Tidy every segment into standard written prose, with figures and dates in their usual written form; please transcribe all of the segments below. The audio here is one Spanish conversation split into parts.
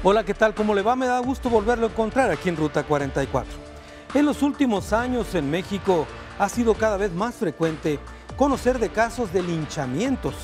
Hola, ¿qué tal? ¿Cómo le va? Me da gusto volverlo a encontrar aquí en Ruta 44. En los últimos años en México ha sido cada vez más frecuente conocer de casos de linchamientos,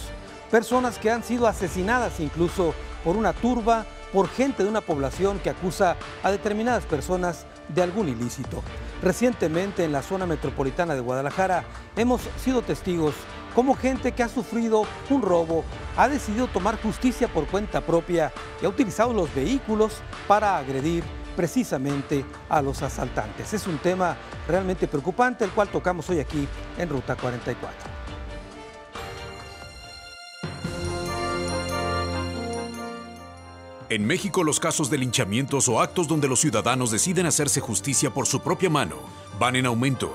personas que han sido asesinadas incluso por una turba, por gente de una población que acusa a determinadas personas de algún ilícito. Recientemente en la zona metropolitana de Guadalajara hemos sido testigos cómo gente que ha sufrido un robo ha decidido tomar justicia por cuenta propia y ha utilizado los vehículos para agredir precisamente a los asaltantes. Es un tema realmente preocupante, el cual tocamos hoy aquí en Ruta 44. En México, los casos de linchamientos o actos donde los ciudadanos deciden hacerse justicia por su propia mano van en aumento.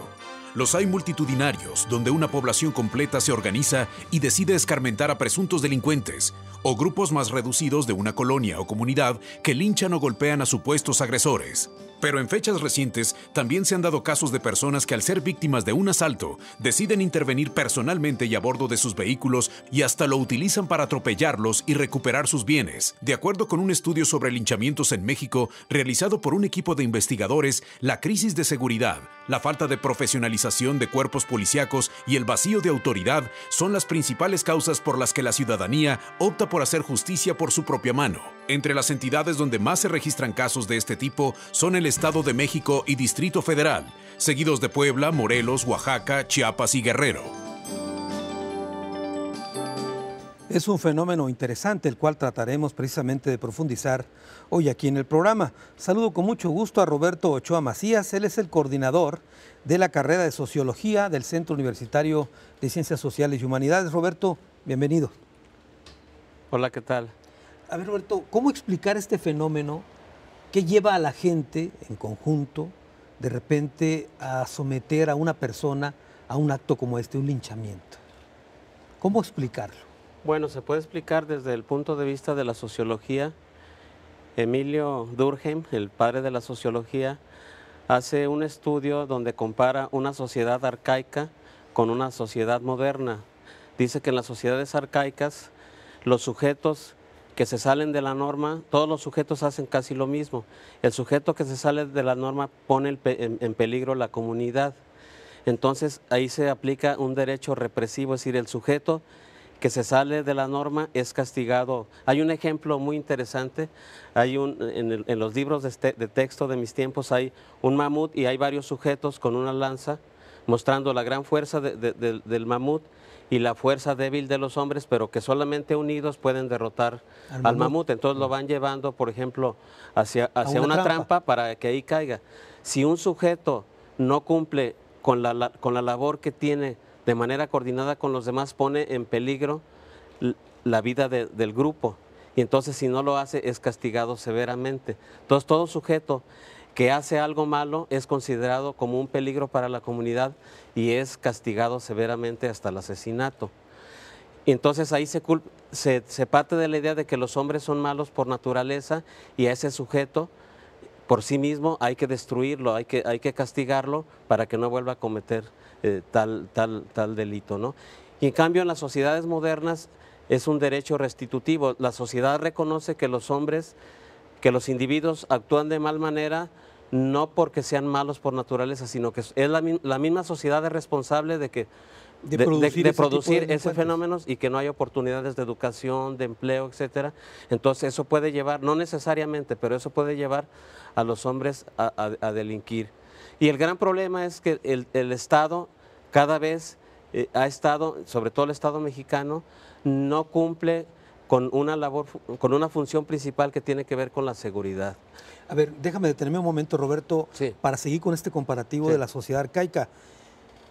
Los hay multitudinarios, donde una población completa se organiza y decide escarmentar a presuntos delincuentes, o grupos más reducidos de una colonia o comunidad que linchan o golpean a supuestos agresores. Pero en fechas recientes también se han dado casos de personas que al ser víctimas de un asalto deciden intervenir personalmente y a bordo de sus vehículos y hasta lo utilizan para atropellarlos y recuperar sus bienes. De acuerdo con un estudio sobre linchamientos en México realizado por un equipo de investigadores, la crisis de seguridad, la falta de profesionalización de cuerpos policíacos y el vacío de autoridad son las principales causas por las que la ciudadanía opta por hacer justicia por su propia mano. Entre las entidades donde más se registran casos de este tipo son el Estado de México y Distrito Federal, seguidos de Puebla, Morelos, Oaxaca, Chiapas y Guerrero. Es un fenómeno interesante, el cual trataremos precisamente de profundizar hoy aquí en el programa. Saludo con mucho gusto a Roberto Ochoa Macías, él es el coordinador de la carrera de Sociología del Centro Universitario de Ciencias Sociales y Humanidades. Roberto, bienvenido. Hola, ¿qué tal? A ver, Roberto, ¿cómo explicar este fenómeno que lleva a la gente en conjunto de repente a someter a una persona a un acto como este, un linchamiento? ¿Cómo explicarlo? Bueno, se puede explicar desde el punto de vista de la sociología. Emilio Durkheim, el padre de la sociología, hace un estudio donde compara una sociedad arcaica con una sociedad moderna. Dice que en las sociedades arcaicas los sujetos que se salen de la norma, todos los sujetos hacen casi lo mismo. El sujeto que se sale de la norma pone en peligro la comunidad. Entonces ahí se aplica un derecho represivo, es decir, el sujeto que se sale de la norma es castigado. Hay un ejemplo muy interesante, en los libros de texto de mis tiempos hay un mamut y hay varios sujetos con una lanza mostrando la gran fuerza del mamut y la fuerza débil de los hombres, pero que solamente unidos pueden derrotar al mamut. Entonces lo van llevando, por ejemplo, hacia una trampa para que ahí caiga. Si un sujeto no cumple con la labor que tiene de manera coordinada con los demás, pone en peligro la vida del grupo. Y entonces si no lo hace es castigado severamente. Entonces todo sujeto que hace algo malo es considerado como un peligro para la comunidad y es castigado severamente hasta el asesinato. Y entonces ahí se parte de la idea de que los hombres son malos por naturaleza y a ese sujeto por sí mismo hay que destruirlo, hay que castigarlo para que no vuelva a cometer tal delito, ¿no? Y en cambio en las sociedades modernas es un derecho restitutivo. La sociedad reconoce que los individuos actúan de mal manera, no porque sean malos por naturaleza, sino que es la misma sociedad es responsable de producir ese fenómeno y que no hay oportunidades de educación, de empleo, etcétera. Entonces eso puede llevar, no necesariamente, pero eso puede llevar a los hombres a delinquir. Y el gran problema es que el Estado cada vez ha estado, sobre todo el Estado mexicano, no cumple con una función principal que tiene que ver con la seguridad. A ver, déjame detenerme un momento, Roberto, sí, para seguir con este comparativo sí, de la sociedad arcaica.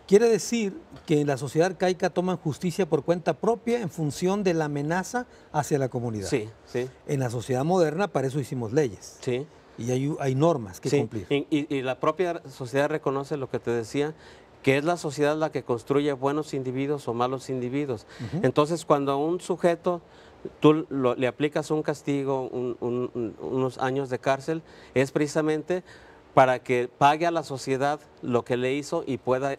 Quiere decir que en la sociedad arcaica toman justicia por cuenta propia en función de la amenaza hacia la comunidad. Sí, sí. En la sociedad moderna para eso hicimos leyes. Sí. Y hay normas que cumplir. Y la propia sociedad reconoce lo que te decía, que es la sociedad la que construye buenos individuos o malos individuos. Entonces, cuando a un sujeto tú le aplicas un castigo, unos años de cárcel, es precisamente para que pague a la sociedad lo que le hizo y pueda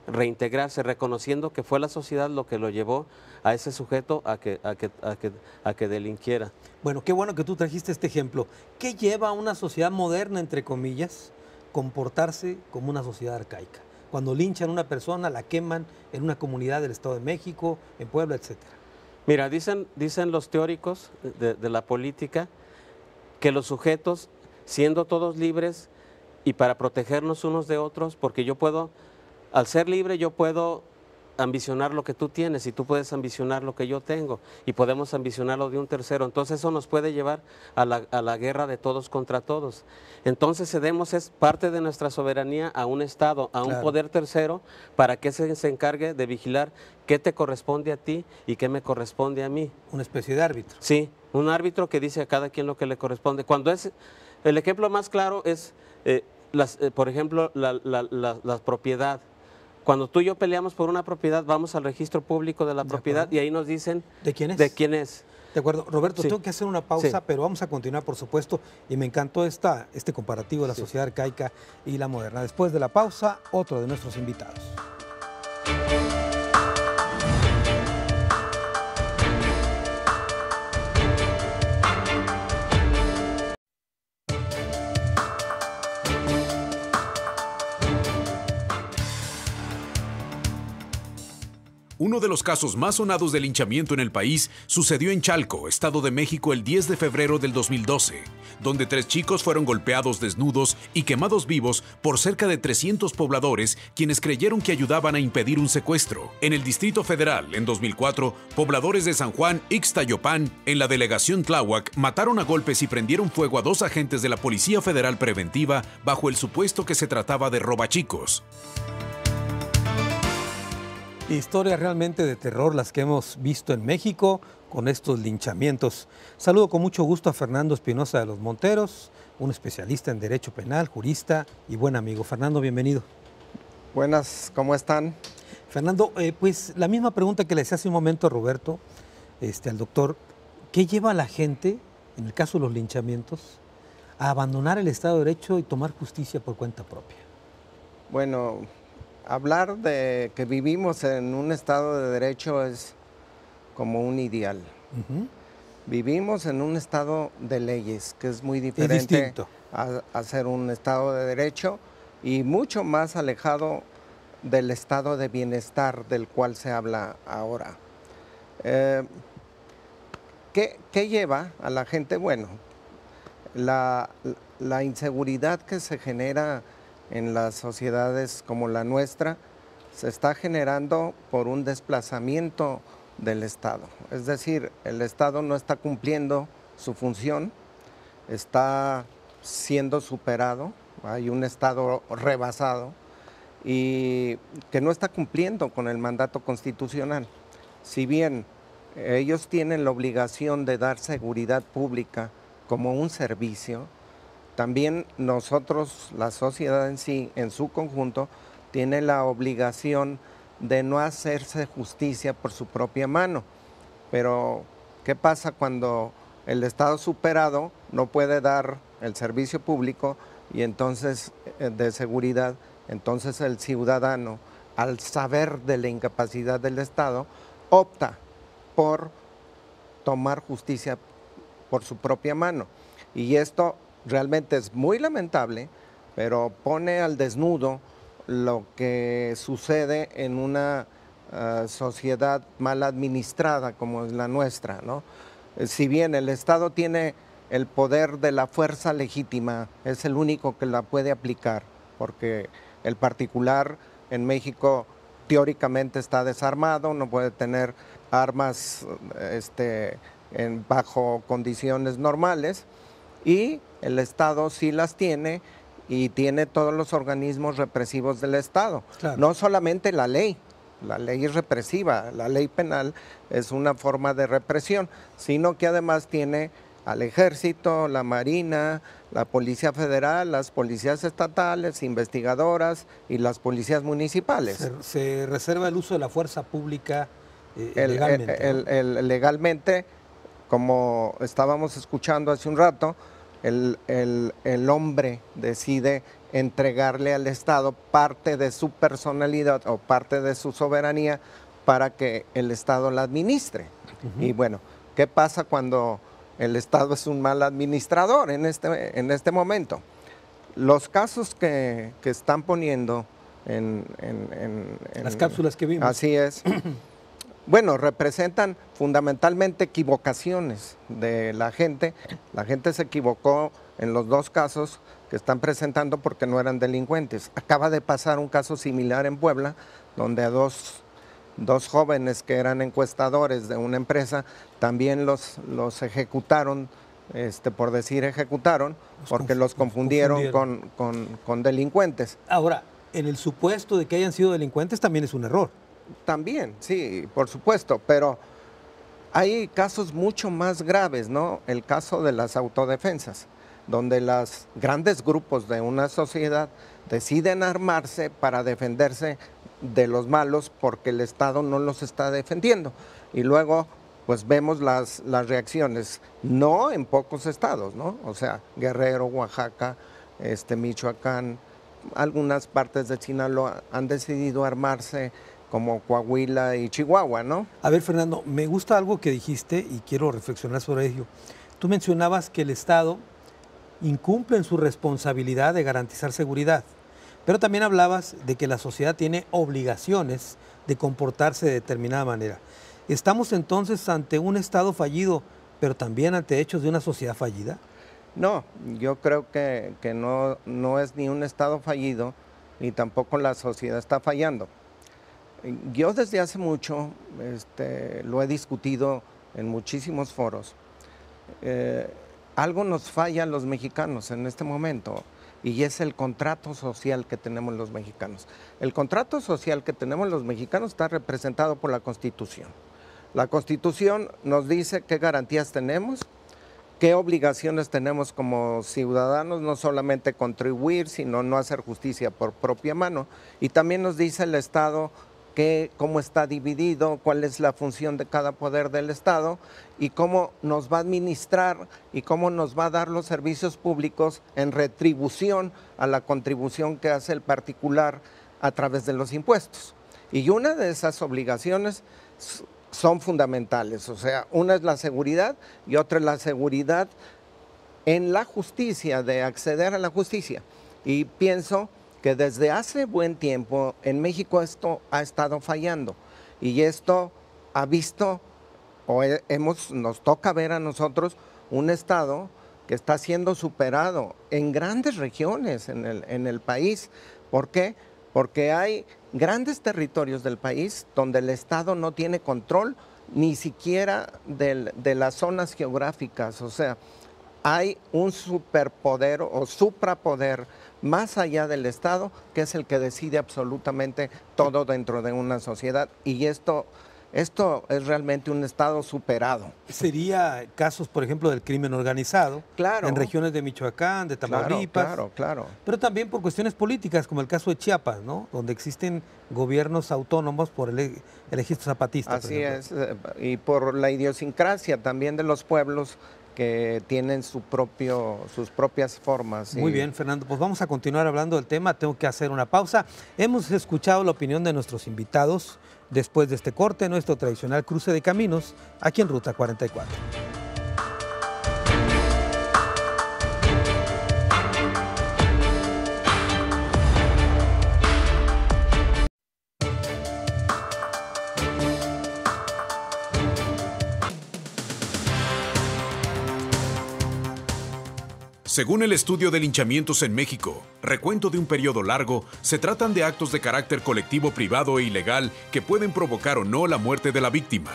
reintegrarse, reconociendo que fue la sociedad lo que lo llevó a ese sujeto a que delinquiera. Bueno, qué bueno que tú trajiste este ejemplo. ¿Qué lleva a una sociedad moderna, entre comillas, comportarse como una sociedad arcaica? Cuando linchan a una persona, la queman en una comunidad del Estado de México, en Puebla, etcétera. Mira, dicen los teóricos de la política que los sujetos, siendo todos libres y para protegernos unos de otros, porque yo puedo, al ser libre, yo puedo ambicionar lo que tú tienes y tú puedes ambicionar lo que yo tengo y podemos ambicionar lo de un tercero. Entonces eso nos puede llevar a la guerra de todos contra todos. Entonces cedemos es parte de nuestra soberanía a un Estado, a un poder tercero, para que se encargue de vigilar qué te corresponde a ti y qué me corresponde a mí. Una especie de árbitro. Sí, un árbitro que dice a cada quien lo que le corresponde. Cuando es, el ejemplo más claro es, por ejemplo, la propiedad. Cuando tú y yo peleamos por una propiedad, vamos al registro público de la propiedad y ahí nos dicen ¿de quién es? De quién es. De acuerdo. Roberto, Sí. tengo que hacer una pausa, Sí. pero vamos a continuar, por supuesto, y me encantó este comparativo de la Sí. sociedad arcaica y la moderna. Después de la pausa, otro de nuestros invitados. Uno de los casos más sonados de linchamiento en el país sucedió en Chalco, Estado de México, el 10 de febrero del 2012, donde 3 chicos fueron golpeados desnudos y quemados vivos por cerca de 300 pobladores, quienes creyeron que ayudaban a impedir un secuestro. En el Distrito Federal, en 2004, pobladores de San Juan, Ixtayopán, en la delegación Tláhuac, mataron a golpes y prendieron fuego a 2 agentes de la Policía Federal Preventiva bajo el supuesto que se trataba de robachicos. Historias realmente de terror las que hemos visto en México con estos linchamientos. Saludo con mucho gusto a Fernando Espinosa de los Monteros, un especialista en Derecho Penal, jurista y buen amigo. Fernando, bienvenido. Buenas, ¿cómo están? Fernando, pues la misma pregunta que le hice hace un momento a Roberto, al doctor, ¿qué lleva a la gente, en el caso de los linchamientos, a abandonar el Estado de Derecho y tomar justicia por cuenta propia? Bueno, hablar de que vivimos en un Estado de Derecho es como un ideal. Vivimos en un Estado de leyes, que es muy diferente a ser un Estado de Derecho y mucho más alejado del estado de bienestar del cual se habla ahora. ¿Qué lleva a la gente? Bueno, la inseguridad que se genera en las sociedades como la nuestra se está generando por un desplazamiento del Estado. Es decir, el Estado no está cumpliendo su función, está siendo superado, hay un Estado rebasado y que no está cumpliendo con el mandato constitucional. Si bien ellos tienen la obligación de dar seguridad pública como un servicio, también nosotros, la sociedad en sí, en su conjunto, tiene la obligación de no hacerse justicia por su propia mano. Pero, ¿qué pasa cuando el Estado superado no puede dar el servicio público y entonces de seguridad? Entonces el ciudadano, al saber de la incapacidad del Estado, opta por tomar justicia por su propia mano. Y esto realmente es muy lamentable, pero pone al desnudo lo que sucede en una sociedad mal administrada como es la nuestra, ¿no? Si bien el Estado tiene el poder de la fuerza legítima, es el único que la puede aplicar, porque el particular en México teóricamente está desarmado, no puede tener armas bajo condiciones normales, y el Estado sí las tiene y tiene todos los organismos represivos del Estado. Claro. No solamente la ley es represiva, la ley penal es una forma de represión, sino que además tiene al Ejército, la Marina, la Policía Federal, las policías estatales, investigadoras y las policías municipales. Se reserva el uso de la fuerza pública legalmente. Legalmente, como estábamos escuchando hace un rato, el hombre decide entregarle al Estado parte de su personalidad o parte de su soberanía para que el Estado la administre. Y bueno, ¿qué pasa cuando el Estado es un mal administrador en este momento? Los casos que están poniendo en las cápsulas que vimos. Así es. Bueno, representan fundamentalmente equivocaciones de la gente. La gente se equivocó en los dos casos que están presentando porque no eran delincuentes. Acaba de pasar un caso similar en Puebla, donde a dos jóvenes que eran encuestadores de una empresa también los ejecutaron, por decir ejecutaron, porque los confundieron con delincuentes. Ahora, en el supuesto de que hayan sido delincuentes también es un error. También, sí, por supuesto, pero hay casos mucho más graves, ¿no? El caso de las autodefensas, donde los grandes grupos de una sociedad deciden armarse para defenderse de los malos porque el Estado no los está defendiendo. Y luego, pues vemos las reacciones, no en pocos estados, ¿no? O sea, Guerrero, Oaxaca, Michoacán, algunas partes de Sinaloa han decidido armarse, como Coahuila y Chihuahua, ¿no? A ver, Fernando, me gusta algo que dijiste y quiero reflexionar sobre ello. Tú mencionabas que el Estado incumple en su responsabilidad de garantizar seguridad, pero también hablabas de que la sociedad tiene obligaciones de comportarse de determinada manera. ¿Estamos entonces ante un Estado fallido, pero también ante hechos de una sociedad fallida? No, yo creo que no es ni un Estado fallido, ni tampoco la sociedad está fallando. Yo desde hace mucho lo he discutido en muchísimos foros. Algo nos falla a los mexicanos en este momento y es el contrato social que tenemos los mexicanos. El contrato social que tenemos los mexicanos está representado por la Constitución. La Constitución nos dice qué garantías tenemos, qué obligaciones tenemos como ciudadanos, no solamente contribuir, sino no hacer justicia por propia mano. Y también nos dice el Estado cómo está dividido, cuál es la función de cada poder del Estado y cómo nos va a administrar y cómo nos va a dar los servicios públicos en retribución a la contribución que hace el particular a través de los impuestos. Y una de esas obligaciones son fundamentales, o sea, una es la seguridad y otra es la seguridad en la justicia, de acceder a la justicia. Y pienso que desde hace buen tiempo en México esto ha estado fallando y esto ha visto, nos toca ver a nosotros un Estado que está siendo superado en grandes regiones en el país. ¿Por qué? Porque hay grandes territorios del país donde el Estado no tiene control ni siquiera de las zonas geográficas, o sea, hay un superpoder o suprapoder más allá del Estado, que es el que decide absolutamente todo dentro de una sociedad. Y esto es realmente un Estado superado. Sería casos, por ejemplo, del crimen organizado, claro, en regiones de Michoacán, de Tamaulipas. Claro. Pero también por cuestiones políticas, como el caso de Chiapas, ¿no? Donde existen gobiernos autónomos por el ejército zapatista. Así es, y por la idiosincrasia también de los pueblos que tienen sus propias formas. Muy bien, Fernando, pues vamos a continuar hablando del tema, tengo que hacer una pausa. Hemos escuchado la opinión de nuestros invitados después de este corte, nuestro tradicional cruce de caminos, aquí en Ruta 44. Según el estudio de linchamientos en México, recuento de un periodo largo, se tratan de actos de carácter colectivo, privado e ilegal que pueden provocar o no la muerte de la víctima.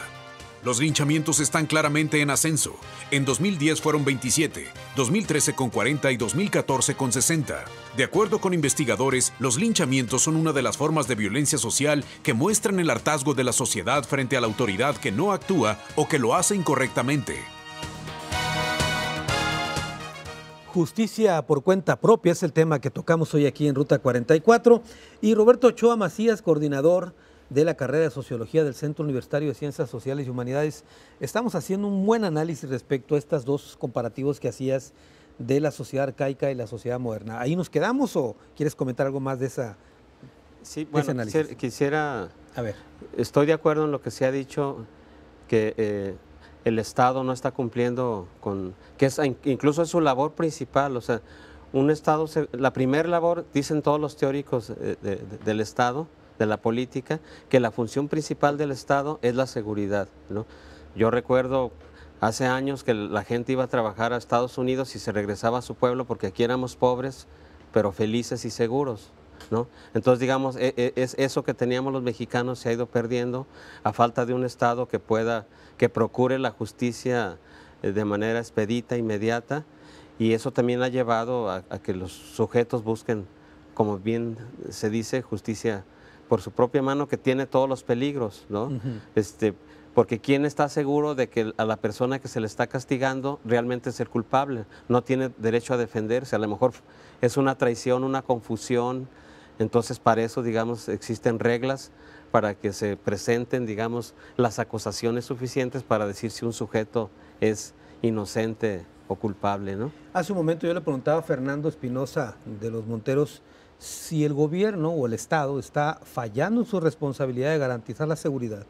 Los linchamientos están claramente en ascenso. En 2010 fueron 27, 2013 con 40 y 2014 con 60. De acuerdo con investigadores, los linchamientos son una de las formas de violencia social que muestran el hartazgo de la sociedad frente a la autoridad que no actúa o que lo hace incorrectamente. Justicia por cuenta propia es el tema que tocamos hoy aquí en Ruta 44 y Roberto Ochoa Macías, coordinador de la carrera de Sociología del Centro Universitario de Ciencias Sociales y Humanidades. Estamos haciendo un buen análisis respecto a estos dos comparativos que hacías de la sociedad arcaica y la sociedad moderna. ¿Ahí nos quedamos o quieres comentar algo más de esa? Sí, bueno, quisiera, a ver. Estoy de acuerdo en lo que se ha dicho, que el Estado no está cumpliendo con, que es, incluso es su labor principal, o sea, un Estado, la primera labor, dicen todos los teóricos del Estado, de la política, que la función principal del Estado es la seguridad, ¿no? Yo recuerdo hace años que la gente iba a trabajar a Estados Unidos y se regresaba a su pueblo porque aquí éramos pobres, pero felices y seguros, ¿no? Entonces, digamos, es eso que teníamos los mexicanos se ha ido perdiendo a falta de un Estado que procure la justicia de manera expedita, inmediata, y eso también ha llevado a que los sujetos busquen, como bien se dice, justicia por su propia mano, que tiene todos los peligros, ¿no? Porque ¿quién está seguro de que a la persona que se le está castigando realmente es el culpable? No tiene derecho a defenderse, a lo mejor es una traición, una confusión. Entonces, para eso, digamos, existen reglas para que se presenten, digamos, las acusaciones suficientes para decir si un sujeto es inocente o culpable, ¿no? Hace un momento yo le preguntaba a Fernando Espinosa de los Monteros si el gobierno o el Estado está fallando en su responsabilidad de garantizar la seguridad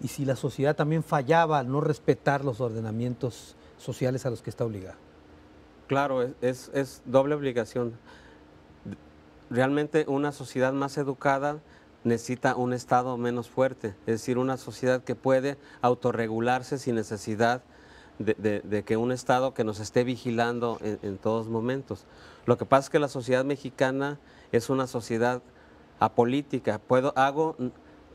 y si la sociedad también fallaba al no respetar los ordenamientos sociales a los que está obligada. Claro, es doble obligación. Realmente una sociedad más educada necesita un Estado menos fuerte, es decir, una sociedad que puede autorregularse sin necesidad de que un Estado que nos esté vigilando en todos momentos. Lo que pasa es que la sociedad mexicana es una sociedad apolítica. Hago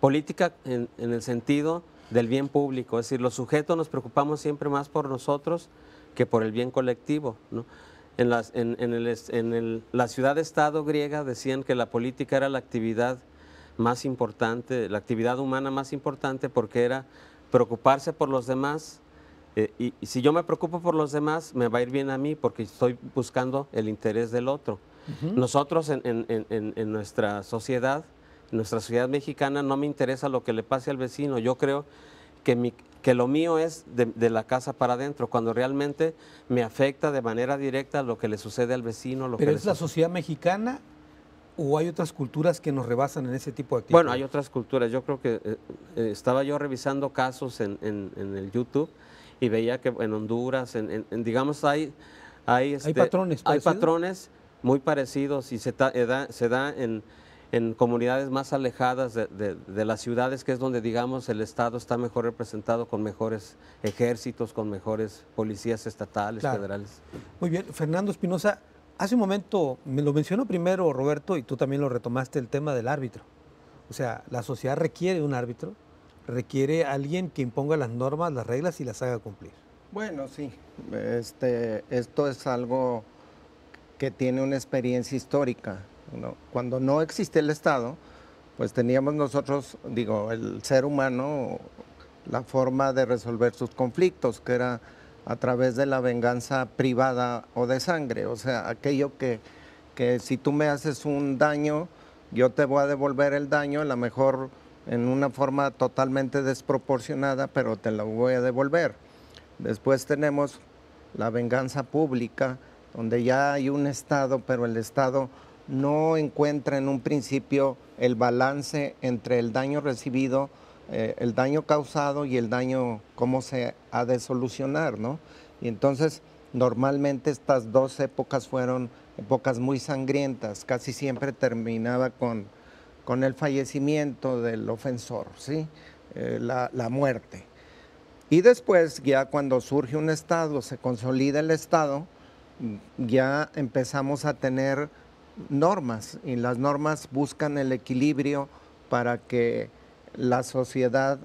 política en el sentido del bien público, es decir, los sujetos nos preocupamos siempre más por nosotros que por el bien colectivo, ¿no? En la ciudad-estado griega decían que la política era la actividad más importante, la actividad humana más importante, porque era preocuparse por los demás. Y si yo me preocupo por los demás, me va a ir bien a mí porque estoy buscando el interés del otro. Nosotros en nuestra sociedad mexicana, no me interesa lo que le pase al vecino. Yo creo que lo mío es de la casa para adentro, cuando realmente me afecta de manera directa lo que le sucede al vecino. ¿Pero es la sociedad mexicana o hay otras culturas que nos rebasan en ese tipo de actividades? Bueno, hay otras culturas. Yo creo que estaba yo revisando casos en el YouTube y veía que en Honduras, digamos, hay patrones hay patrones muy parecidos y se da en comunidades más alejadas de las ciudades, que es donde, digamos, el Estado está mejor representado, con mejores ejércitos, con mejores policías estatales, federales. Muy bien, Fernando Espinosa, hace un momento me lo mencionó primero Roberto y tú también lo retomaste, el tema del árbitro. O sea, la sociedad requiere un árbitro, requiere alguien que imponga las normas, las reglas y las haga cumplir. Bueno, sí, esto es algo que tiene una experiencia histórica, ¿no? Cuando no existía el Estado, pues teníamos nosotros, el ser humano, la forma de resolver sus conflictos, que era a través de la venganza privada o de sangre. O sea, aquello que si tú me haces un daño, yo te voy a devolver el daño, a lo mejor en una forma totalmente desproporcionada, pero te la voy a devolver. Después tenemos la venganza pública, donde ya hay un Estado, pero el Estado no encuentra en un principio el balance entre el daño recibido, el daño causado y el daño, cómo se ha de solucionar, ¿no? Y entonces, normalmente estas dos épocas fueron épocas muy sangrientas, casi siempre terminaba con el fallecimiento del ofensor, ¿sí? La muerte. Y después, ya cuando surge un Estado, se consolida el Estado, ya empezamos a tener normas, y las normas buscan el equilibrio para que la sociedad,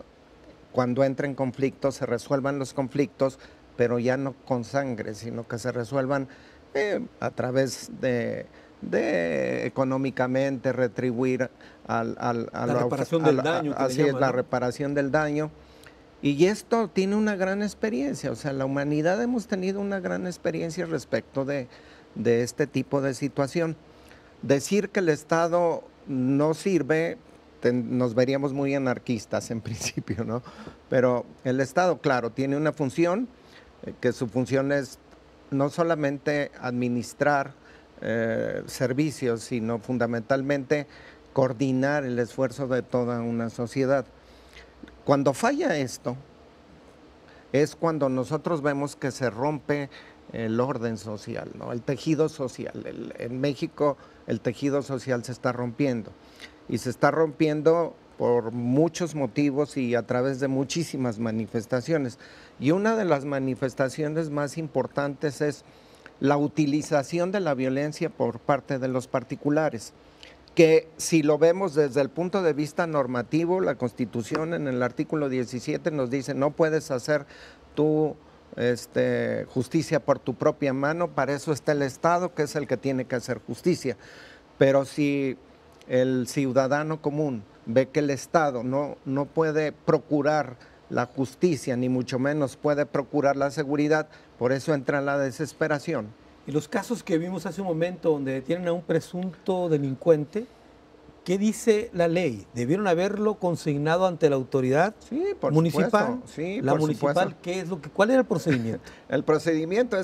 cuando entra en conflicto, se resuelvan los conflictos, pero ya no con sangre, sino que se resuelvan a través de económicamente retribuir la reparación del daño. Así es, la reparación del daño. Y esto tiene una gran experiencia, o sea, la humanidad hemos tenido una gran experiencia respecto de este tipo de situación. Decir que el Estado no sirve, nos veríamos muy anarquistas en principio, ¿no? Pero el Estado, claro, tiene una función, que su función es no solamente administrar servicios, sino fundamentalmente coordinar el esfuerzo de toda una sociedad. Cuando falla esto, es cuando nosotros vemos que se rompe el orden social, ¿no? El tejido social. En México el tejido social se está rompiendo, y se está rompiendo por muchos motivos y a través de muchísimas manifestaciones. Y una de las manifestaciones más importantes es la utilización de la violencia por parte de los particulares, que si lo vemos desde el punto de vista normativo, la Constitución en el artículo 17 nos dice: no puedes hacer tú justicia por tu propia mano, para eso está el Estado, que es el que tiene que hacer justicia. Pero si el ciudadano común ve que el Estado no puede procurar la justicia, ni mucho menos puede procurar la seguridad, por eso entra la desesperación. Y los casos que vimos hace un momento donde detienen a un presunto delincuente, ¿qué dice la ley? ¿Debieron haberlo consignado ante la autoridad municipal? Sí, la municipal, ¿qué es ¿cuál era el procedimiento? El procedimiento,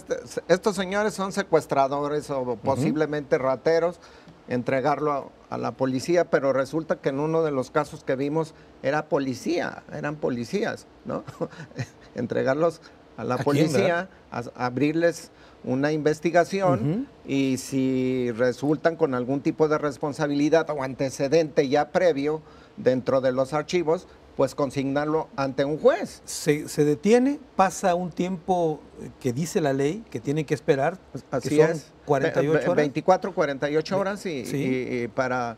estos señores son secuestradores o posiblemente rateros, entregarlo a la policía, pero resulta que en uno de los casos que vimos eran policías, ¿no? Entregarlos a la policía, abrirles una investigación, y si resultan con algún tipo de responsabilidad o antecedente ya previo dentro de los archivos, pues consignarlo ante un juez. Se detiene, pasa un tiempo que dice la ley que tiene que esperar, así que son es, 48 horas. 24, 48 horas sí. y para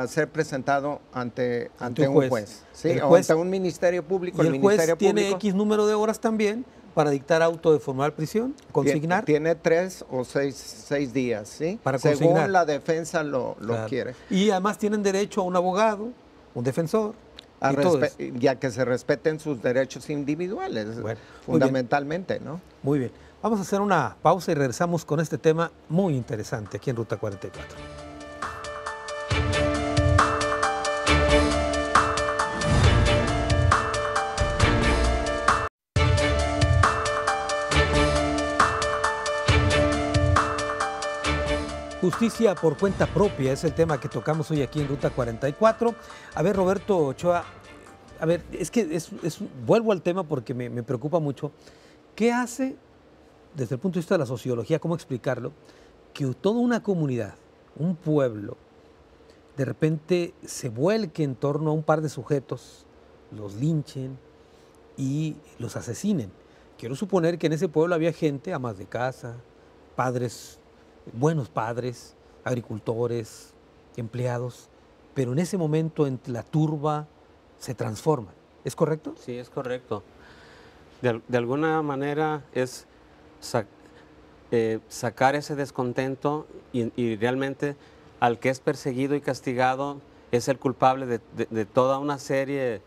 ser presentado ante un juez. Sí, el o juez, ante un ministerio público. Y el juez tiene X número de horas también para dictar auto de formal prisión, consignar. Tiene 3 o 6 días, ¿sí? Para consignar. Según la defensa lo quiere. Y además tienen derecho a un abogado, un defensor. Ya que se respeten sus derechos individuales, bueno, fundamentalmente, ¿no? Muy bien. Vamos a hacer una pausa y regresamos con este tema muy interesante aquí en Ruta 44. Justicia por cuenta propia es el tema que tocamos hoy aquí en Ruta 44. A ver, Roberto Ochoa, a ver, es que vuelvo al tema porque me preocupa mucho. ¿Qué hace, desde el punto de vista de la sociología, cómo explicarlo, que toda una comunidad, un pueblo, de repente se vuelque en torno a un par de sujetos, los linchen y los asesinen? Quiero suponer que en ese pueblo había gente, amas de casa, padres, buenos padres, agricultores, empleados, pero en ese momento la turba se transforma. ¿Es correcto? Sí, es correcto. De alguna manera es sacar ese descontento y realmente al que es perseguido y castigado es el culpable de toda una serie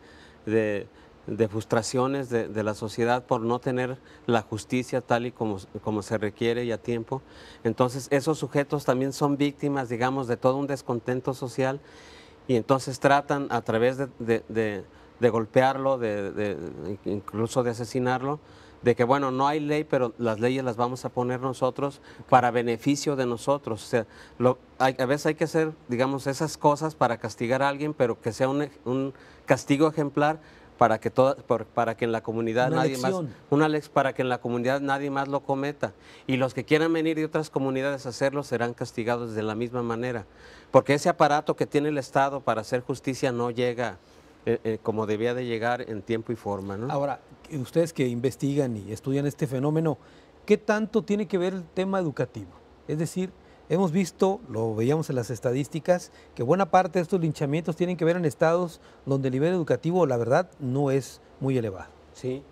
de frustraciones de la sociedad por no tener la justicia tal y como se requiere y a tiempo. Entonces esos sujetos también son víctimas, digamos, de todo un descontento social, y entonces tratan a través de golpearlo, incluso de asesinarlo, de que bueno, no hay ley, pero las leyes las vamos a poner nosotros para beneficio de nosotros. O sea, a veces hay que hacer, digamos, esas cosas para castigar a alguien, pero que sea un castigo ejemplar para que en la comunidad para que en la comunidad nadie más lo cometa, y los que quieran venir de otras comunidades a hacerlo serán castigados de la misma manera, porque ese aparato que tiene el Estado para hacer justicia no llega como debía de llegar en tiempo y forma, ¿no? Ahora, ustedes que investigan y estudian este fenómeno, ¿qué tanto tiene que ver el tema educativo? Es decir, hemos visto, lo veíamos en las estadísticas, que buena parte de estos linchamientos tienen que ver en estados donde el nivel educativo, la verdad, no es muy elevado. Sí.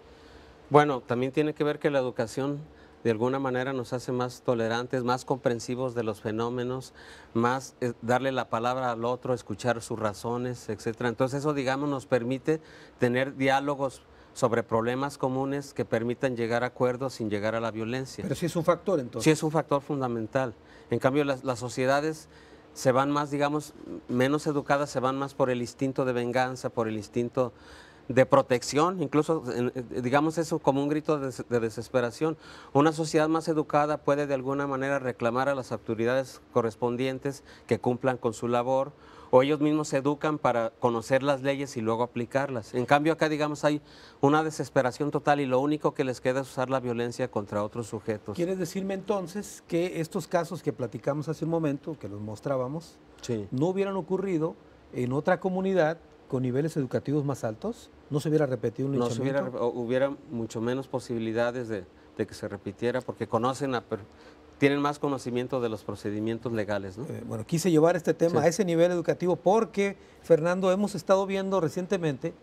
Bueno, también tiene que ver que la educación de alguna manera nos hace más tolerantes, más comprensivos de los fenómenos, más darle la palabra al otro, escuchar sus razones, etcétera. Entonces eso, digamos, nos permite tener diálogos sobre problemas comunes que permitan llegar a acuerdos sin llegar a la violencia. Pero sí es un factor, entonces. Sí es un factor fundamental. En cambio, las sociedades se van más, digamos, menos educadas, se van más por el instinto de venganza, por el instinto de protección, incluso, digamos, eso como un grito de desesperación. Una sociedad más educada puede de alguna manera reclamar a las autoridades correspondientes que cumplan con su labor, o ellos mismos se educan para conocer las leyes y luego aplicarlas. En cambio acá, digamos, hay una desesperación total y lo único que les queda es usar la violencia contra otros sujetos. ¿Quieres decirme entonces que estos casos que platicamos hace un momento, que los mostrábamos, Sí. no hubieran ocurrido en otra comunidad con niveles educativos más altos? ¿No se hubiera repetido un No se linchamiento? hubiera mucho menos posibilidades de que se repitiera porque tienen más conocimiento de los procedimientos legales, ¿no? Bueno, quise llevar este tema Sí. a ese nivel educativo porque, Fernando, hemos estado viendo recientemente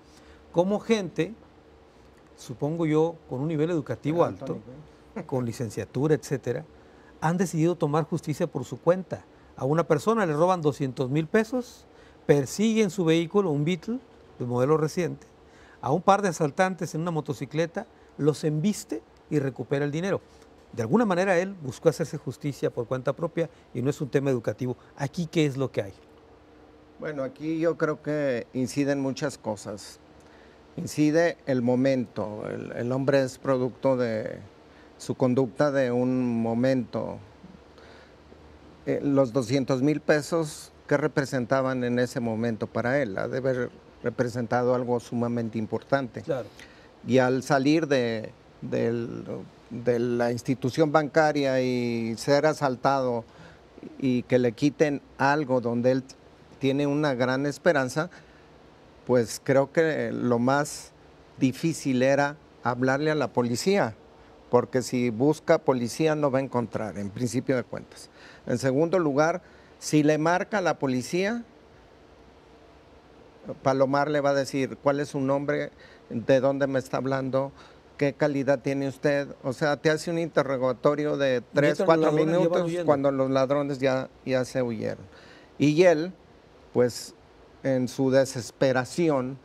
cómo gente, supongo yo, con un nivel educativo alto, con licenciatura, etcétera, han decidido tomar justicia por su cuenta. A una persona le roban 200,000 pesos, persiguen su vehículo, un Beetle de modelo reciente, a un par de asaltantes en una motocicleta, los embiste y recupera el dinero. De alguna manera él buscó hacerse justicia por cuenta propia y no es un tema educativo. Aquí, ¿qué es lo que hay? Bueno, aquí yo creo que inciden muchas cosas. Incide el momento. El hombre es producto de su conducta de un momento. Los 200,000 pesos, ¿qué representaban en ese momento para él? Ha de haber representado algo sumamente importante. Claro. Y al salir de la institución bancaria y ser asaltado y que le quiten algo donde él tiene una gran esperanza, pues creo que lo más difícil era hablarle a la policía, porque si busca policía no va a encontrar, en principio de cuentas. En segundo lugar, si le marca a la policía, Palomar le va a decir cuál es su nombre, de dónde me está hablando, qué calidad tiene usted. O sea, te hace un interrogatorio de 3, 4 minutos cuando los ladrones ya se huyeron. Y él, pues, en su desesperación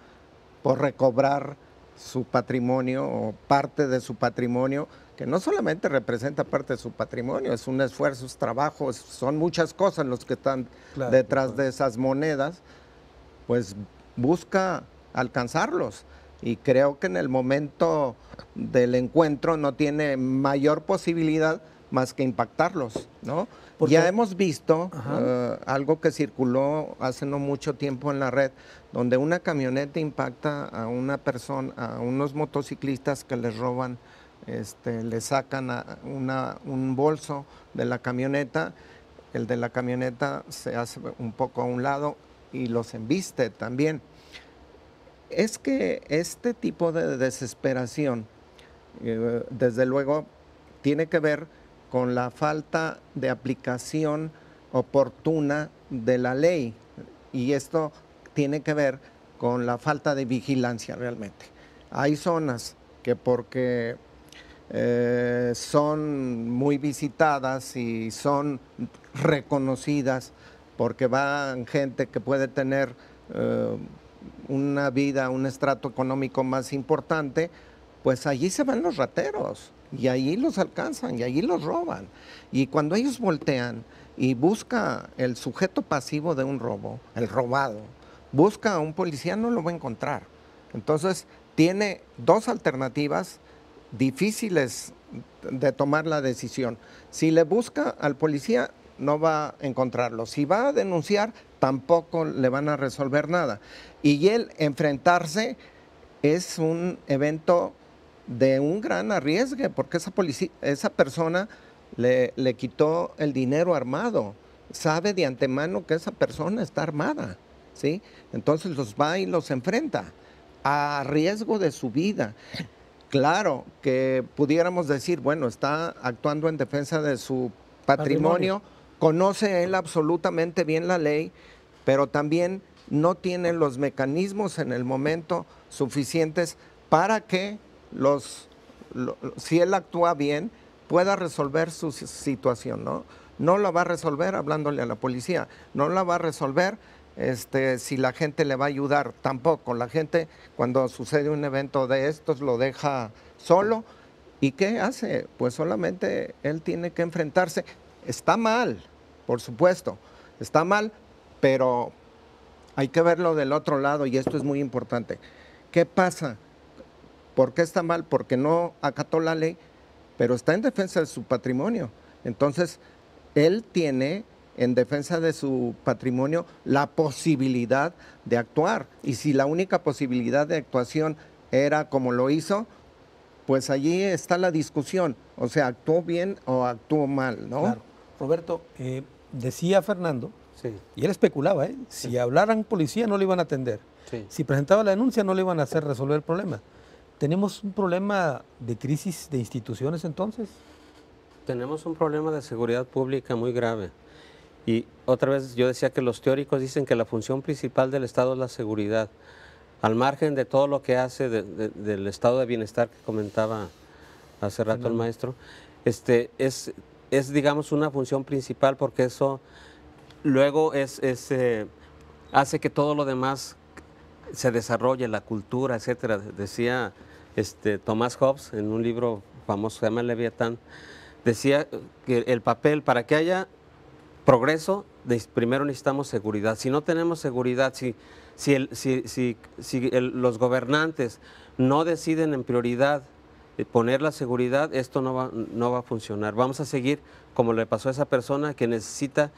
por recobrar su patrimonio o parte de su patrimonio, que no solamente representa parte de su patrimonio, es un esfuerzo, es trabajo, son muchas cosas los que están detrás de esas monedas, pues busca alcanzarlos. Y creo que en el momento del encuentro no tiene mayor posibilidad más que impactarlos, ¿no? Porque ya hemos visto algo que circuló hace no mucho tiempo en la red, donde una camioneta impacta a una persona, a unos motociclistas que les roban, le sacan un bolso de la camioneta, el de la camioneta se hace un poco a un lado y los embiste también. Es que este tipo de desesperación, desde luego, tiene que ver con la falta de aplicación oportuna de la ley, y esto tiene que ver con la falta de vigilancia realmente. Hay zonas que porque son muy visitadas y son reconocidas porque van gente que puede tener una vida, un estrato económico más importante, pues allí se van los rateros y allí los alcanzan y allí los roban. Y cuando ellos voltean y busca el sujeto pasivo de un robo, el robado, busca a un policía, no lo va a encontrar. Entonces tiene dos alternativas difíciles de tomar la decisión. Si le busca al policía, no va a encontrarlo. Si va a denunciar, tampoco le van a resolver nada. Y el enfrentarse es un evento de un gran arriesgue, porque esa persona le quitó el dinero armado. Sabe de antemano que esa persona está armada, ¿sí? Entonces los va y los enfrenta a riesgo de su vida. Claro que pudiéramos decir, bueno, está actuando en defensa de su patrimonio. Conoce él absolutamente bien la ley, pero también no tiene los mecanismos en el momento suficientes para que si él actúa bien, pueda resolver su situación, ¿no? No la va a resolver hablándole a la policía, no la va a resolver si la gente le va a ayudar, tampoco. La gente, cuando sucede un evento de estos, lo deja solo. ¿Y qué hace? Pues solamente él tiene que enfrentarse. Está mal, por supuesto, está mal, pero hay que verlo del otro lado, y esto es muy importante. ¿Qué pasa? ¿Por qué está mal? Porque no acató la ley, pero está en defensa de su patrimonio. Entonces, él tiene en defensa de su patrimonio la posibilidad de actuar. Y si la única posibilidad de actuación era como lo hizo, pues allí está la discusión. O sea, ¿actuó bien o actuó mal, no? Claro. Roberto, decía Fernando, Sí, y él especulaba, si hablaran policía no le iban a atender. sí. Si presentaba la denuncia no le iban a hacer resolver el problema. ¿Tenemos un problema de crisis de instituciones entonces? Tenemos un problema de seguridad pública muy grave. Y otra vez yo decía que los teóricos dicen que la función principal del Estado es la seguridad. Al margen de todo lo que hace del estado de bienestar que comentaba hace rato el maestro, es digamos una función principal, porque eso luego hace que todo lo demás se desarrolle, la cultura, etcétera. Decía Thomas Hobbes en un libro famoso que se llama Leviatán, decía que el papel para que haya progreso, primero necesitamos seguridad. Si no tenemos seguridad, si los gobernantes no deciden en prioridad poner la seguridad, esto no va a funcionar. Vamos a seguir como le pasó a esa persona que necesita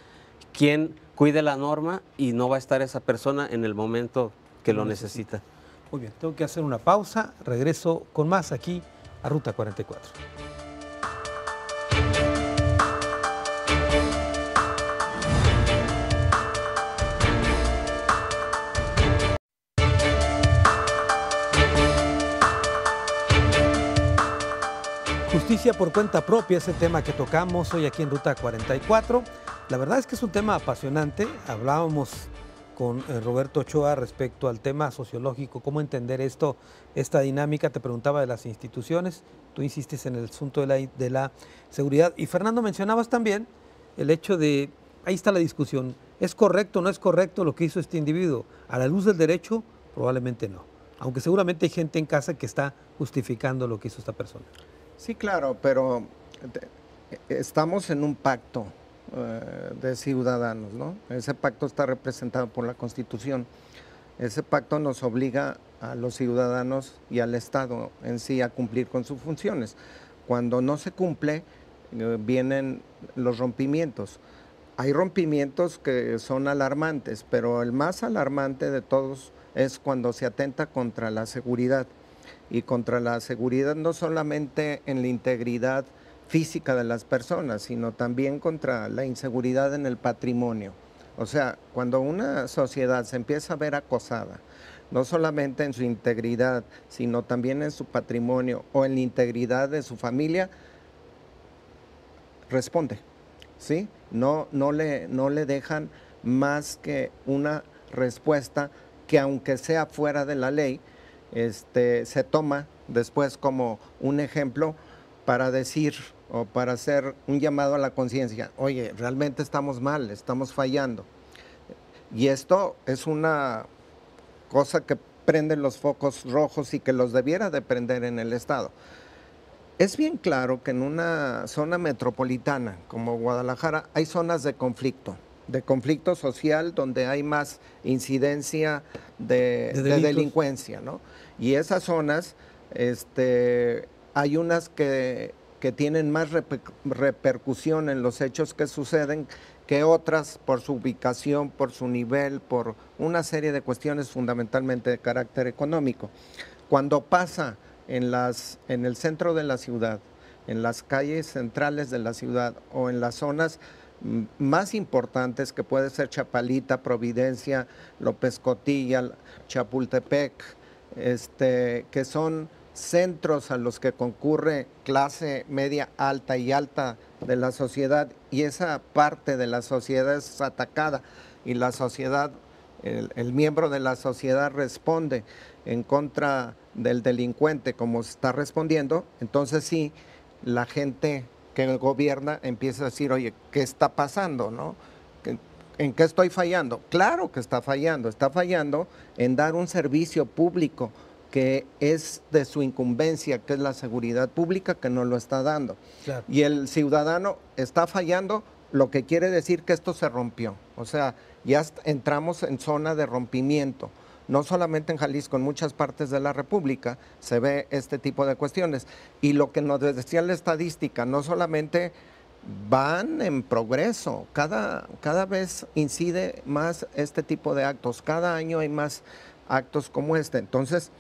quien cuide la norma, y no va a estar esa persona en el momento que lo necesita. Muy bien, tengo que hacer una pausa, regreso con más aquí a Ruta 44. Justicia por cuenta propia es el tema que tocamos hoy aquí en Ruta 44. La verdad es que es un tema apasionante. Hablábamos con Roberto Ochoa respecto al tema sociológico, cómo entender esta dinámica. Te preguntaba de las instituciones, tú insistes en el asunto de la seguridad. Y Fernando, mencionabas también el hecho de, ahí está la discusión, ¿es correcto o no es correcto lo que hizo este individuo? A la luz del derecho, probablemente no. Aunque seguramente hay gente en casa que está justificando lo que hizo esta persona. Sí, claro, pero estamos en un pacto de ciudadanos, ¿no? Ese pacto está representado por la Constitución. Ese pacto nos obliga a los ciudadanos y al Estado en sí a cumplir con sus funciones. Cuando no se cumple, vienen los rompimientos. Hay rompimientos que son alarmantes, pero el más alarmante de todos es cuando se atenta contra la seguridad. Y contra la seguridad no solamente en la integridad física de las personas, sino también contra la inseguridad en el patrimonio. O sea, cuando una sociedad se empieza a ver acosada, no solamente en su integridad, sino también en su patrimonio o en la integridad de su familia, responde, ¿sí? No le dejan más que una respuesta que, aunque sea fuera de la ley, se toma después como un ejemplo para decir o para hacer un llamado a la conciencia. Oye, realmente estamos mal, estamos fallando. Y esto es una cosa que prende los focos rojos y que los debiera de prender en el Estado. Es bien claro que en una zona metropolitana como Guadalajara hay zonas de conflicto social, donde hay más incidencia de delincuencia, ¿no? Y esas zonas, hay unas que tienen más repercusión en los hechos que suceden que otras, por su ubicación, por su nivel, por una serie de cuestiones fundamentalmente de carácter económico. Cuando pasa en el centro de la ciudad, en las calles centrales de la ciudad o en las zonas más importantes, que puede ser Chapalita, Providencia, López Cotilla, Chapultepec, que son centros a los que concurre clase media alta y alta de la sociedad, y esa parte de la sociedad es atacada y la sociedad, el miembro de la sociedad responde en contra del delincuente como está respondiendo, entonces sí, la gente que gobierna empieza a decir, oye, ¿qué está pasando, no? ¿En qué estoy fallando? Claro que está fallando en dar un servicio público que es de su incumbencia, que es la seguridad pública, que no lo está dando. Claro. Y el ciudadano está fallando, lo que quiere decir que esto se rompió. O sea, ya entramos en zona de rompimiento. no solamente en Jalisco, en muchas partes de la República se ve este tipo de cuestiones. Y lo que nos decía la estadística, no solamente van en progreso, cada vez incide más este tipo de actos, cada año hay más actos como este. Entonces,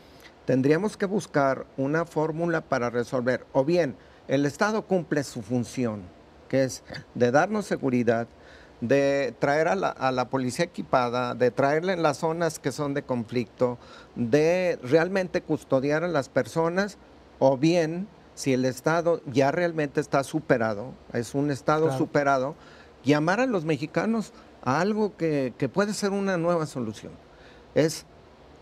tendríamos que buscar una fórmula para resolver, o bien el Estado cumple su función, que es de darnos seguridad, de traer a la policía equipada, de traerla en las zonas que son de conflicto, de realmente custodiar a las personas, o bien, si el Estado ya realmente está superado, es un Estado superado, llamar a los mexicanos a algo que puede ser una nueva solución. Es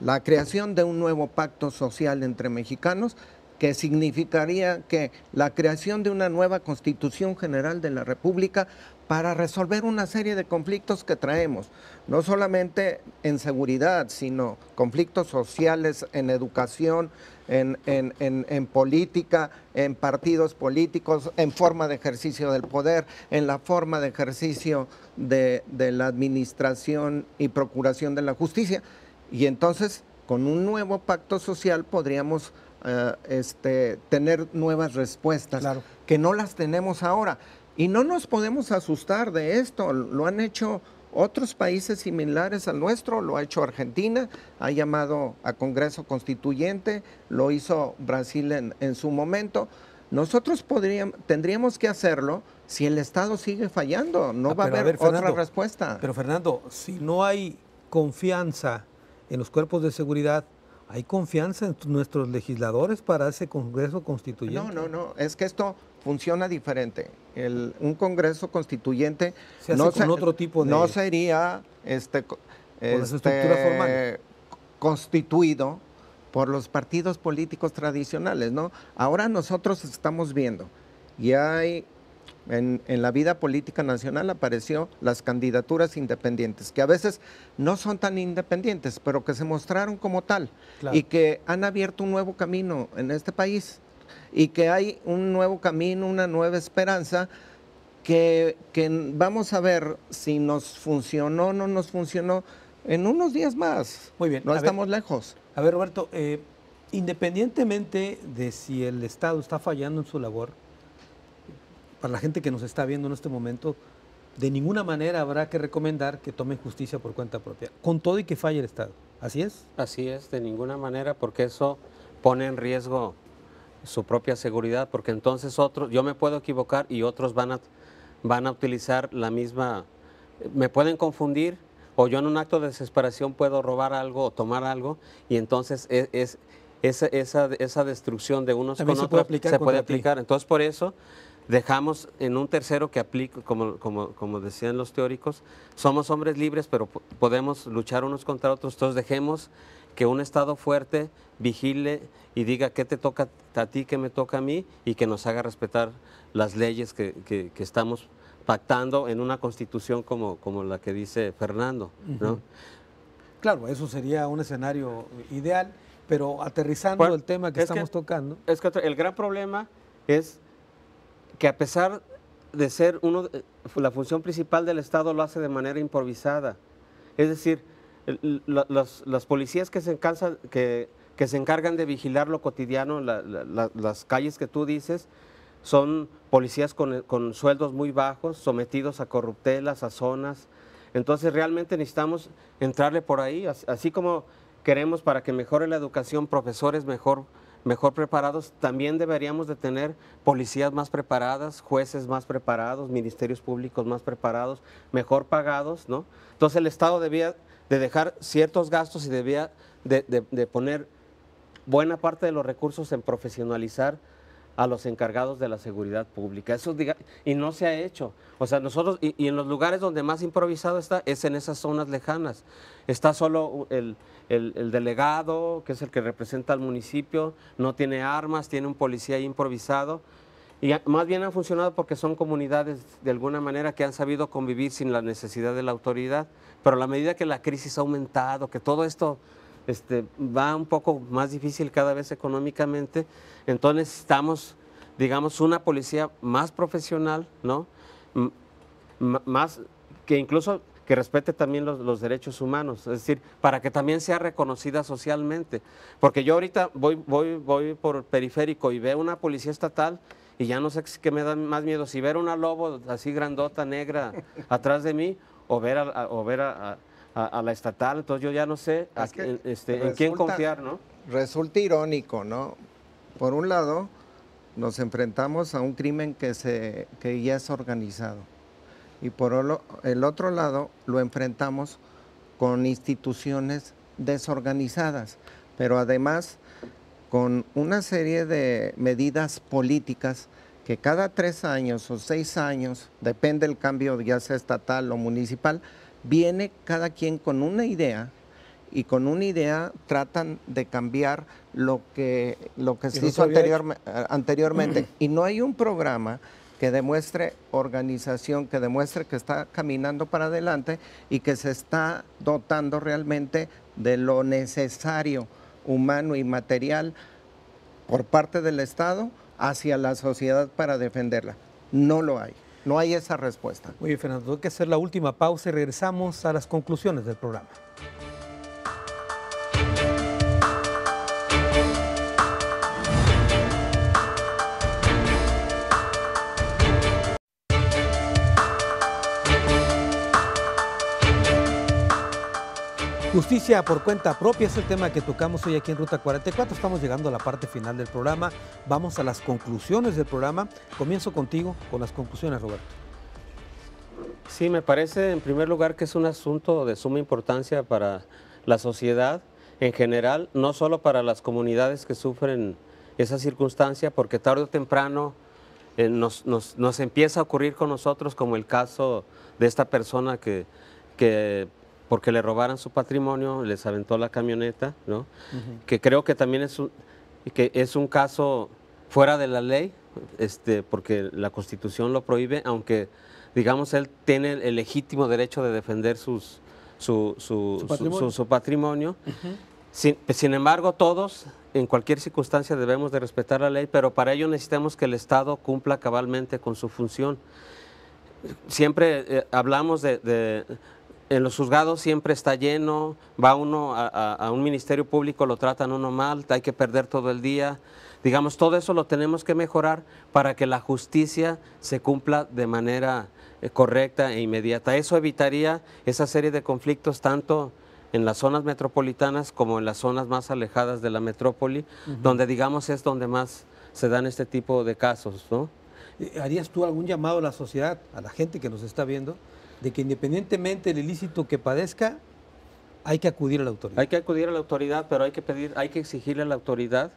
la creación de un nuevo pacto social entre mexicanos, que significaría que la creación de una nueva Constitución General de la República para resolver una serie de conflictos que traemos, no solamente en seguridad, sino conflictos sociales, en educación, en política, en partidos políticos, en forma de ejercicio del poder, en la forma de ejercicio de la administración y procuración de la justicia. Y entonces, con un nuevo pacto social podríamos tener nuevas respuestas, que no las tenemos ahora. Y no nos podemos asustar de esto, lo han hecho otros países similares al nuestro, lo ha hecho Argentina, ha llamado a Congreso Constituyente, lo hizo Brasil en su momento. Nosotros tendríamos que hacerlo si el Estado sigue fallando, no va a haber otra respuesta. Pero Fernando, si no hay confianza en los cuerpos de seguridad, ¿hay confianza en nuestros legisladores para ese Congreso Constituyente? No, es que esto funciona diferente. Un Congreso Constituyente se hace con otro tipo de... no sería formal, constituido por los partidos políticos tradicionales, ¿no? Ahora nosotros estamos viendo, y hay en la vida política nacional apareció las candidaturas independientes, que a veces no son tan independientes, pero que se mostraron como tal, y que han abierto un nuevo camino en este país, y que hay un nuevo camino, una nueva esperanza, que vamos a ver si nos funcionó o no nos funcionó en unos días más. Muy bien. No estamos lejos. A ver, Roberto, independientemente de si el Estado está fallando en su labor, para la gente que nos está viendo en este momento, de ninguna manera habrá que recomendar que tomen justicia por cuenta propia, con todo y que falle el Estado. ¿Así es? Así es, de ninguna manera, porque eso pone en riesgo su propia seguridad, porque entonces yo me puedo equivocar y otros van a utilizar la misma, me pueden confundir, o yo en un acto de desesperación puedo robar algo o tomar algo, y entonces esa destrucción de unos también con otros se puede aplicar. Ti. Entonces por eso dejamos en un tercero que aplica, como decían los teóricos, somos hombres libres, pero podemos luchar unos contra otros. Entonces dejemos que un Estado fuerte vigile y diga qué te toca a ti, qué me toca a mí, y que nos haga respetar las leyes que estamos pactando en una Constitución como la que dice Fernando, ¿no? Claro, eso sería un escenario ideal, pero aterrizando el tema que estamos tocando. Es que el gran problema es que, a pesar de ser la función principal del Estado, lo hace de manera improvisada. Es decir, las policías que se encargan de vigilar lo cotidiano, las calles que tú dices, son policías con sueldos muy bajos, sometidos a corruptelas, a zonas. Entonces realmente necesitamos entrarle por ahí, así como queremos, para que mejore la educación, profesores mejor preparados, también deberíamos de tener policías más preparadas, jueces más preparados, ministerios públicos más preparados, mejor pagados, ¿no? Entonces el Estado debía de dejar ciertos gastos y debía de poner buena parte de los recursos en profesionalizar a los encargados de la seguridad pública. Eso y no se ha hecho. O sea, nosotros, y en los lugares donde más improvisado está, es en esas zonas lejanas. Está solo el delegado, que es el que representa al municipio, no tiene armas, tiene un policía ahí improvisado, y más bien han funcionado porque son comunidades de alguna manera que han sabido convivir sin la necesidad de la autoridad. Pero a la medida que la crisis ha aumentado, que todo esto va un poco más difícil cada vez económicamente, entonces necesitamos, digamos, una policía más profesional, ¿no? Más, que incluso que respete también los derechos humanos, es decir, para que también sea reconocida socialmente. Porque yo ahorita voy por periférico y veo una policía estatal y ya no sé qué me da más miedo, si ver una lobo así grandota, negra, atrás de mí, o ver a la estatal. Entonces yo ya no sé en quién confiar, ¿no? Resulta irónico, ¿no? Por un lado, nos enfrentamos a un crimen que ya es organizado. Y por el otro lado, lo enfrentamos con instituciones desorganizadas, pero además con una serie de medidas políticas que cada 3 años o 6 años, depende del cambio ya sea estatal o municipal, viene cada quien con una idea, y con una idea tratan de cambiar lo que se hizo anteriormente. Y no hay un programa que demuestre organización, que demuestre que está caminando para adelante y que se está dotando realmente de lo necesario, humano y material, por parte del Estado hacia la sociedad para defenderla. No lo hay, no hay esa respuesta. Muy bien, Fernando, tengo que hacer la última pausa y regresamos a las conclusiones del programa. Justicia por cuenta propia es el tema que tocamos hoy aquí en Ruta 44. Estamos llegando a la parte final del programa. Vamos a las conclusiones del programa. Comienzo contigo con las conclusiones, Roberto. Sí, me parece en primer lugar que es un asunto de suma importancia para la sociedad en general, no solo para las comunidades que sufren esa circunstancia, porque tarde o temprano nos empieza a ocurrir con nosotros, como el caso de esta persona que porque le robaran su patrimonio, les aventó la camioneta, ¿no? Que creo que también es un caso fuera de la ley, porque la Constitución lo prohíbe, aunque, digamos, él tiene el legítimo derecho de defender su patrimonio. Sin embargo, todos, en cualquier circunstancia, debemos de respetar la ley, pero para ello necesitamos que el Estado cumpla cabalmente con su función. Siempre hablamos en los juzgados siempre está lleno, va uno a un ministerio público, lo tratan uno mal, hay que perder todo el día. Digamos, todo eso lo tenemos que mejorar para que la justicia se cumpla de manera correcta e inmediata. Eso evitaría esa serie de conflictos tanto en las zonas metropolitanas como en las zonas más alejadas de la metrópoli, donde, digamos, es donde más se dan este tipo de casos, ¿no? ¿Harías tú algún llamado a la sociedad, a la gente que nos está viendo, de que independientemente del ilícito que padezca, hay que acudir a la autoridad? Hay que acudir a la autoridad, pero hay que exigirle a la autoridad,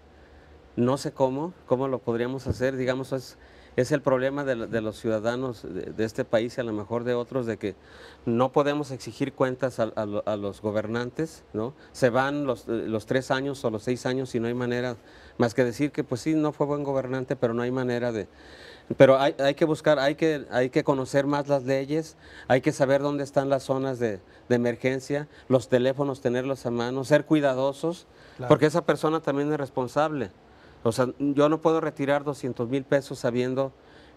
no sé cómo lo podríamos hacer, digamos, es el problema de los ciudadanos de este país y a lo mejor de otros, de que no podemos exigir cuentas a los gobernantes, ¿no? Se van los 3 años o los 6 años y no hay manera más que decir que pues sí, no fue buen gobernante, pero no hay manera de... Pero hay que buscar, hay que conocer más las leyes, hay que saber dónde están las zonas de emergencia, los teléfonos, tenerlos a mano, ser cuidadosos, claro, porque esa persona también es responsable. O sea, yo no puedo retirar 200,000 pesos sabiendo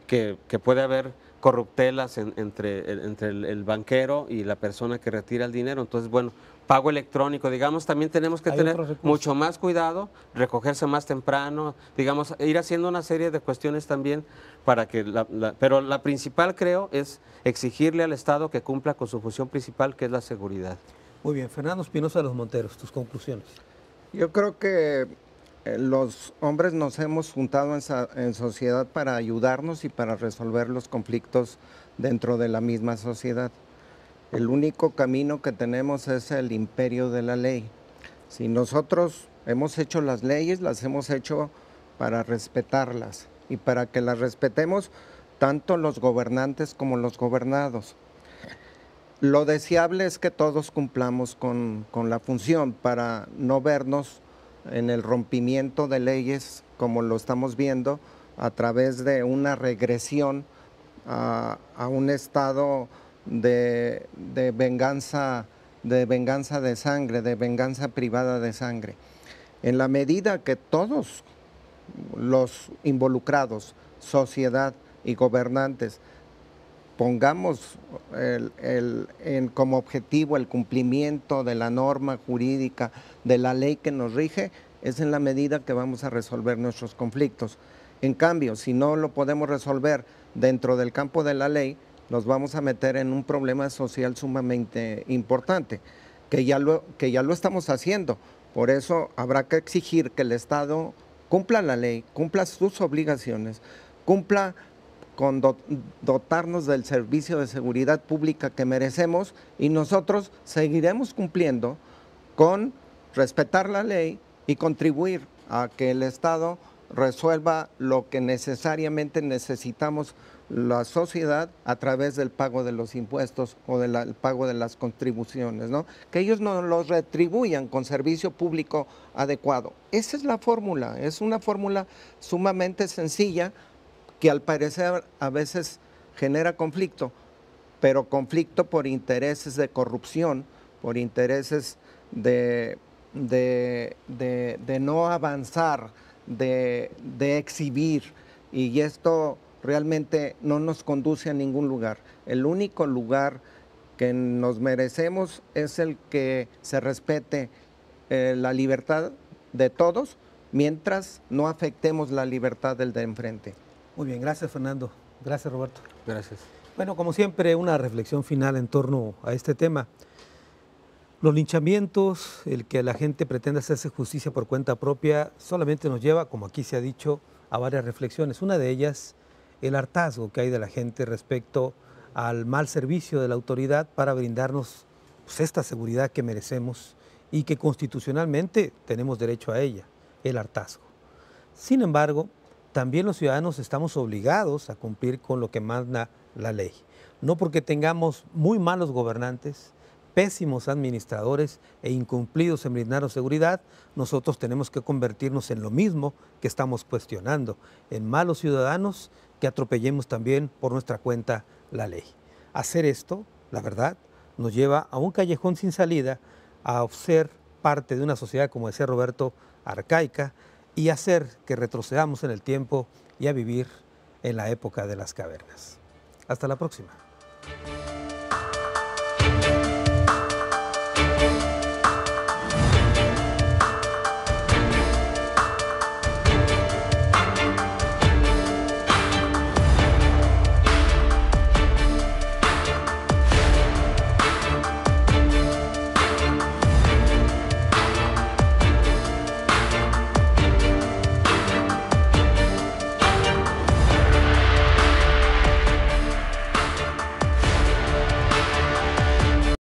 que puede haber corruptelas entre el banquero y la persona que retira el dinero. Entonces, bueno, pago electrónico, digamos, también tenemos que tener mucho más cuidado, recogerse más temprano, digamos, ir haciendo una serie de cuestiones también para que, pero la principal, creo, es exigirle al Estado que cumpla con su función principal, que es la seguridad. Muy bien, Fernando Espinosa de los Monteros, tus conclusiones. Yo creo que los hombres nos hemos juntado en sociedad para ayudarnos y para resolver los conflictos dentro de la misma sociedad. El único camino que tenemos es el imperio de la ley. Si nosotros hemos hecho las leyes, las hemos hecho para respetarlas y para que las respetemos tanto los gobernantes como los gobernados. Lo deseable es que todos cumplamos con la función para no vernos en el rompimiento de leyes como lo estamos viendo a través de una regresión a un estado de venganza de sangre, de venganza privada de sangre. En la medida que todos los involucrados, sociedad y gobernantes, pongamos como objetivo el cumplimiento de la norma jurídica, de la ley que nos rige, es en la medida que vamos a resolver nuestros conflictos. En cambio, si no lo podemos resolver dentro del campo de la ley, nos vamos a meter en un problema social sumamente importante, que ya lo estamos haciendo. Por eso habrá que exigir que el Estado cumpla la ley, cumpla sus obligaciones, cumpla con dotarnos del servicio de seguridad pública que merecemos, y nosotros seguiremos cumpliendo con respetar la ley y contribuir a que el Estado resuelva lo que necesariamente necesitamos la sociedad a través del pago de los impuestos o del pago de las contribuciones, ¿no? Que ellos nos los retribuyan con servicio público adecuado. Esa es la fórmula, es una fórmula sumamente sencilla que al parecer a veces genera conflicto, pero conflicto por intereses de corrupción, por intereses de no avanzar, de exhibir, y esto realmente no nos conduce a ningún lugar. El único lugar que nos merecemos es el que se respete la libertad de todos, mientras no afectemos la libertad del de enfrente. Muy bien, gracias Fernando. Gracias Roberto. Gracias. Bueno, como siempre, una reflexión final en torno a este tema. Los linchamientos, el que la gente pretenda hacerse justicia por cuenta propia, solamente nos lleva, como aquí se ha dicho, a varias reflexiones. Una de ellas, el hartazgo que hay de la gente respecto al mal servicio de la autoridad para brindarnos pues, esta seguridad que merecemos y que constitucionalmente tenemos derecho a ella, el hartazgo. Sin embargo, también los ciudadanos estamos obligados a cumplir con lo que manda la ley. No porque tengamos muy malos gobernantes, pésimos administradores e incumplidos en brindarnos seguridad, nosotros tenemos que convertirnos en lo mismo que estamos cuestionando, en malos ciudadanos que atropellemos también por nuestra cuenta la ley. Hacer esto, la verdad, nos lleva a un callejón sin salida, a ser parte de una sociedad, como decía Roberto, arcaica, y hacer que retrocedamos en el tiempo y a vivir en la época de las cavernas. Hasta la próxima.